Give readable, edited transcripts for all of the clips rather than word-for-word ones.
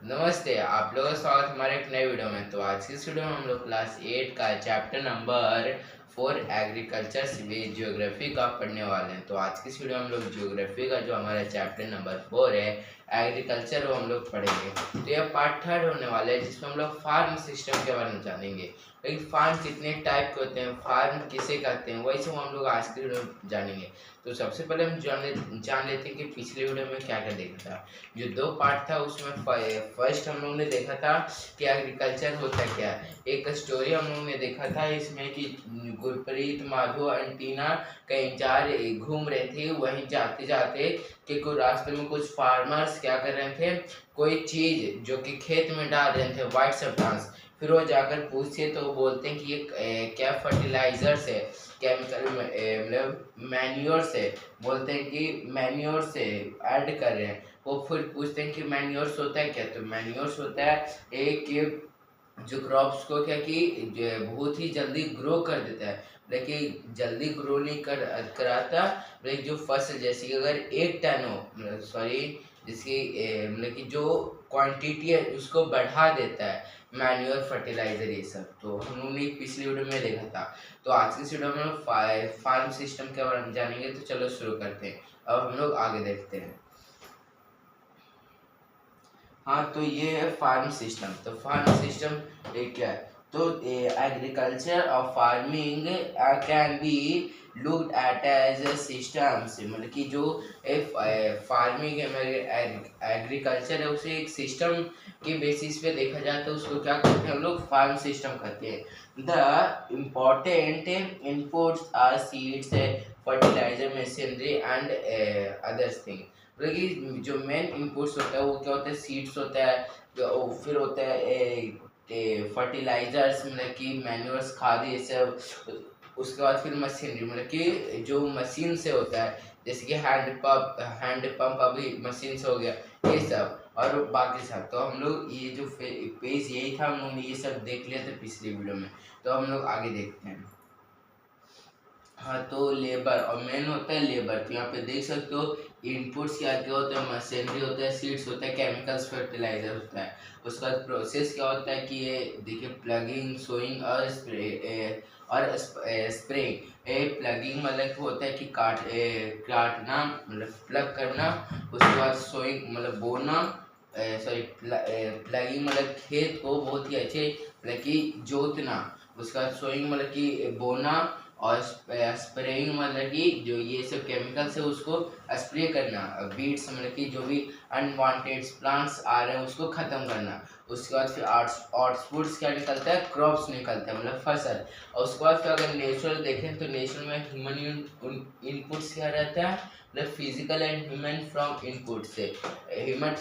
नमस्ते, आप लोगों का स्वागत है हमारे एक नए वीडियो में। तो आज की इस वीडियो में हम लोग क्लास 8 का chapter number 4 agriculture civil geography का पढ़ने वाले हैं। तो आज की इस वीडियो में हम लोग ज्योग्राफी का जो हमारा चैप्टर नंबर 4 है एग्रीकल्चर, वो हम लोग पढ़ेंगे। तो यह पार्ट थर्ड होने वाला है, जिसमें हम लोग फार्म सिस्टम के बारे में जानेंगे। लेकिन फार्म कितने टाइप के होते हैं, फार्म किसे कहते हैं, वही सब हम लोग आज की वीडियो में जानेंगे। तो सबसे पहले हम जान लेते हैं कि पिछले वीडियो में क्या क्या देखा था। जो दो पार्ट था उसमें फर्स्ट हम लोगों ने देखा था कि एग्रीकल्चर होता क्या है। एक स्टोरी हम लोगों ने देखा था इसमें कि गुरप्रीत माधो एंटीना का इंचार्ज घूम रहे थे, वहीं जाते जाते कि कोई रास्ते में कुछ फार्मर्स क्या कर रहे थे, कोई चीज जो कि खेत में डाल रहे थे, वाइट सब्सटेंस। फिर वो जाकर पूछते तो वो बोलते हैं कि ये क्या फर्टिलाइजर्स है, केमिकल मतलब मैन्योर से, बोलते हैं कि मैन्योर से ऐड कर रहे हैं। वो फिर पूछते हैं कि मैन्योर्स होता है क्या, तो मैन्योर्स होता है एक जो क्रॉप्स को क्या कि बहुत ही जल्दी ग्रो कर देता है, लेकिन जल्दी ग्रो नहीं कराता। लेकिन जो फसल जैसे कि अगर 1 टन हो, मतलब सॉरी, जिसकी मतलब कि जो क्वांटिटी है उसको बढ़ा देता है मैन्योर फर्टिलाइजर, ये सब तो हम लोग ने पिछली वीडियो में देखा था। तो आज की इस वीडियो में फार्म सिस्टम के बारे में जानेंगे। तो चलो शुरू करते हैं, अब हम लोग आगे देखते हैं। हाँ, तो ये है फार्म सिस्टम। तो फार्म सिस्टम क्या है, तो एग्रीकल्चर और farming can be looked at as a system से, मतलब कि जो फार्मिंग एग्रीकल्चर है उसे एक सिस्टम के बेसिस पे देखा जाए तो उसको क्या कहते हैं हम लोग, फार्म सिस्टम कहते हैं। The important inputs are seeds, fertiliser, machinery and others thing. मतलब कि जो मेन इनपुट्स होता है वो क्या होता है, सीड्स होता है, फिर होता है फर्टिलाइजर्स, मतलब कि मैन्योर्स, खाद, ये सब। उसके बाद फिर मशीनरी, मतलब कि जो मशीन से होता है, जैसे कि हैंड पंप अभी मशीन से हो गया, ये सब और बाकी सब। तो हम लोग ये जो पेज यही था, हम लोग ने ये सब देख लिया था पिछली वीडियो में। तो हम लोग आगे देखते हैं। हाँ, तो लेबर और मेन होता है लेबर। तो यहाँ पे देख सकते हो इनपुट्स क्या क्या होते हैं, मशीनरी होता है, सीड्स होता है, केमिकल्स, फर्टिलाइजर होता है। उसका प्रोसेस क्या होता है कि ये देखिए, प्लगिंग, सोइंग और स्प्रेइंग। प्लगिंग मतलब होता है कि काटना, मतलब प्लग करना। उसके बाद सोइंग मतलब बोना, सॉरी, प्लगिंग मतलब खेत को बहुत ही अच्छे मतलब कि जोतना। उसका बाद सोइंग मतलब कि बोना, और स्प्रेइंग मतलब कि जो ये सब केमिकल्स है उसको स्प्रे करना, बीट्स मतलब कि जो भी अनवांटेड प्लांट्स आ रहे हैं उसको ख़त्म करना। उसके बाद फिर आउटपुट्स क्या निकलता है, क्रॉप्स निकलता है, मतलब फसल। और उसके बाद फिर अगर नेचुरल देखें तो नेचुरल में ह्यूमन इनपुट्स क्या रहता है, मतलब physical and human from input से, ह्यूमन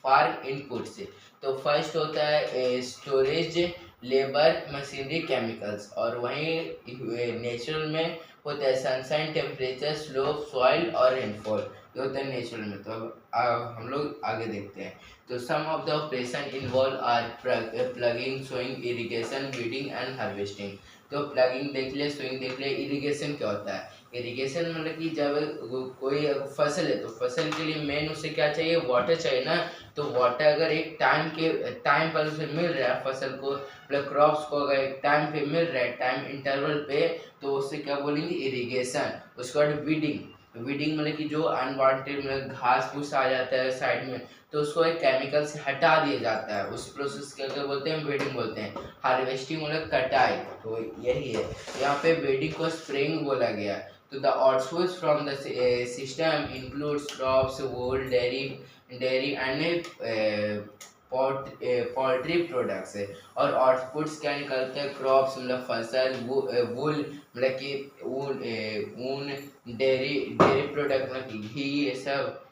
फार्म इनपुट से। तो फर्स्ट होता है स्टोरेज, लेबर, मशीनरी, केमिकल्स। और वहीं नेचुरल में होता है सनशाइन, टेम्परेचर, स्लोप, सॉइल और रेनफॉल। ये होता है नेचुरल में। तो अब हम लोग आगे देखते हैं। तो some of the operation involve are plugging, sowing, irrigation, weeding and harvesting. तो प्लगिंग देख ले, सोइंग देख ले, इरिगेशन क्या होता है। इरिगेशन मतलब कि जब कोई फसल है तो फसल के लिए मेन उसे क्या चाहिए, वाटर चाहिए ना। तो वाटर अगर एक टाइम पर उसे मिल रहा है फसल को, मतलब क्रॉप्स को अगर एक टाइम पे मिल रहा है, टाइम इंटरवल पे, तो उससे क्या बोलेंगे, इरिगेशन। उसके बाद वीडिंग, मतलब कि जो अनवांटेड मतलब घास फूस आ जाता है साइड में, तो उसको एक केमिकल से हटा दिया जाता है। उस प्रोसेस को क्या बोलते हैं, वीडिंग बोलते हैं। हार्वेस्टिंग मतलब कटाई। तो यही है, यहाँ पे वीडिंग को स्प्रेइंग बोला गया। तो the outputs from the system includes crops, wool, dairy and poultry products है। और आउटपुट्स क्या निकलते हैं, क्रॉप्स मतलब फसल, वूल मतलब कि ऊन, डेयरी प्रोडक्ट मतलब कि घी, ये सब।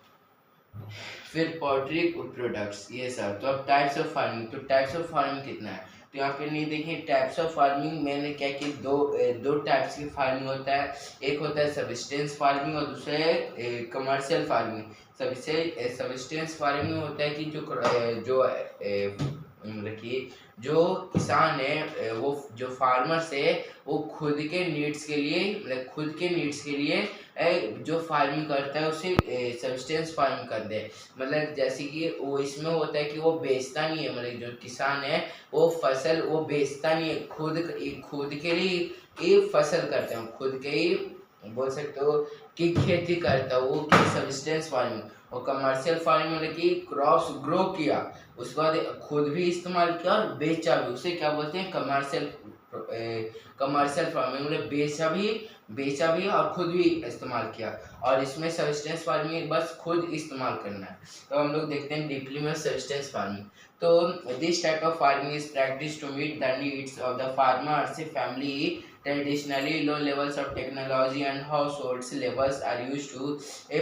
फिर पोल्ट्री प्रोडक्ट्स, ये सब। तो अब टाइप्स ऑफ फार्मिंग, तो टाइप्स ऑफ फार्मिंग कितना है, तो यहाँ पे नहीं देखिए टाइप्स ऑफ फार्मिंग मैंने क्या कि दो टाइप्स की फार्मिंग होता है। एक होता है सब्सिस्टेंस फार्मिंग और दूसरा है कमर्शियल फार्मिंग। सब्सिस्टेंस फार्मिंग होता है कि मतलब कि जो किसान है, वो जो फार्मर्स है, वो खुद के नीड्स के लिए, मतलब खुद के नीड्स के लिए जो फार्मिंग करता है उसे सब्सटेंस फार्मिंग कर दे। मतलब जैसे कि वो इसमें होता है कि वो बेचता नहीं है, मतलब जो किसान है वो फसल वो बेचता नहीं है, खुद के लिए ये फसल करते हैं, खुद के ही बोल सकते हो कि खेती करता है वो, कि सब्सटेंस फार्मिंग। और कमर्शियल फार्मिंग मतलब कि क्रॉप्स ग्रो किया, उसके बाद खुद भी इस्तेमाल किया और बेचा भी, उसे क्या बोलते हैं कमर्शियल फार्मिंग। मतलब बेचा भी और खुद भी इस्तेमाल किया। और इसमें सब्सटेंस फार्मिंग बस खुद इस्तेमाल करना है। तो हम लोग देखते हैं डीपली में सब्सटेंस फार्मिंग। तो this type of farming is practice to meet the needs of the farmers family. Traditionally, low levels of technology and households levels are used to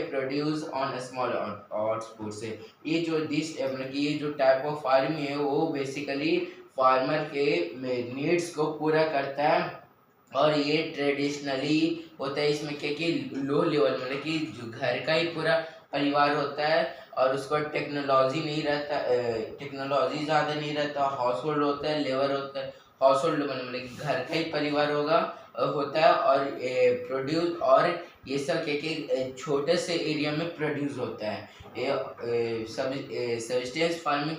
produce on a small output से। ये जो मतलब कि ये जो type of farming है वो basically farmer के नीड्स को पूरा करता है। और ये ट्रेडिशनली होता है इसमें क्या कि लो लेवल, मतलब कि जो घर का ही पूरा परिवार होता है और उसको टेक्नोलॉजी नहीं रहता, टेक्नोलॉजी ज़्यादा नहीं रहता, हाउस होल्ड होता है, लेबर होता है, हाउस होल्ड मतलब कि घर का ही परिवार होता है। और प्रोड्यूस और ये सब क्या छोटे से एरिया में प्रोड्यूस होता है। Substance farming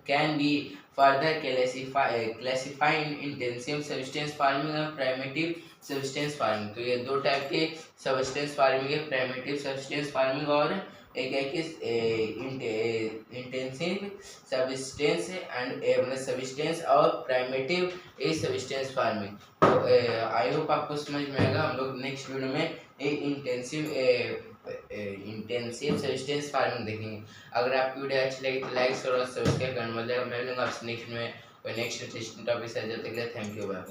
can B further classify in intensive subsistence farming और primitive subsistence farming। तो ये दो टाइप के subsistence farming है, primitive subsistence farming और एक है कि intensive subsistence एंड subsistence और primitive subsistence farming। तो आई होप आपको समझ में आएगा। हम लोग नेक्स्ट वीडियो में इंटेंसिव सब्सटेंस फार्मिंग देखेंगे। अगर आपकी वीडियो अच्छी लगी तो लाइक और सब्सक्राइब करना। मतलब मैं मिलूंगा आपसे नेक्स्ट में नेक्स्ट टॉपिक से। जब तक के लिए थैंक यू, बाय।